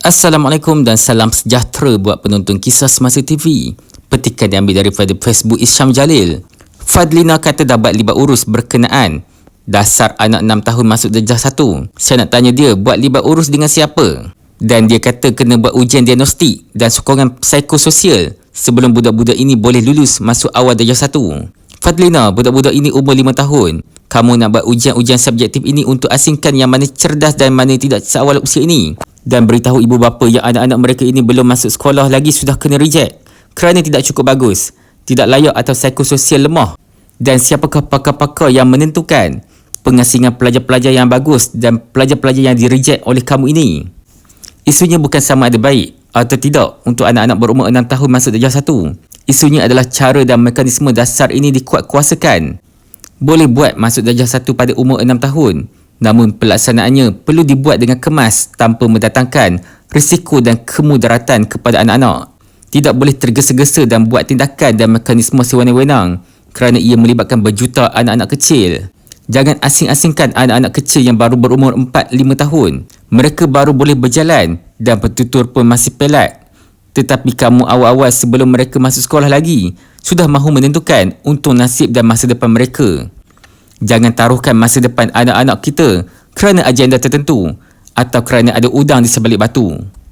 Assalamualaikum dan salam sejahtera buat penonton Kisah Semasa TV. Petikan diambil daripada Facebook Isyam Jalil. Fadlina kata dah buat libat urus berkenaan dasar anak 6 tahun masuk darjah 1. Saya nak tanya dia buat libat urus dengan siapa? Dan dia kata kena buat ujian diagnostik dan sokongan psikososial sebelum budak-budak ini boleh lulus masuk awal darjah 1. Fadlina, budak-budak ini umur 5 tahun. Kamu nak buat ujian-ujian subjektif ini untuk asingkan yang mana cerdas dan mana tidak seawal usia ini. Dan beritahu ibu bapa yang anak-anak mereka ini belum masuk sekolah lagi sudah kena reject kerana tidak cukup bagus, tidak layak atau psikososial lemah. Dan siapakah pakar-pakar yang menentukan pengasingan pelajar-pelajar yang bagus dan pelajar-pelajar yang direject oleh kamu ini? Isunya bukan sama ada baik atau tidak untuk anak-anak berumur 6 tahun masuk darjah 1. Isunya adalah cara dan mekanisme dasar ini dikuatkuasakan. Boleh buat masuk darjah 1 pada umur 6 tahun. Namun pelaksanaannya perlu dibuat dengan kemas tanpa mendatangkan risiko dan kemudaratan kepada anak-anak. Tidak boleh tergesa-gesa dan buat tindakan dan mekanisme sewenang-wenang kerana ia melibatkan berjuta anak-anak kecil. Jangan asing-asingkan anak-anak kecil yang baru berumur 4-5 tahun. Mereka baru boleh berjalan dan bertutur pun masih pelat. Tetapi kamu awal-awal sebelum mereka masuk sekolah lagi sudah mahu menentukan untung nasib dan masa depan mereka. Jangan taruhkan masa depan anak-anak kita kerana agenda tertentu atau kerana ada udang di sebalik batu.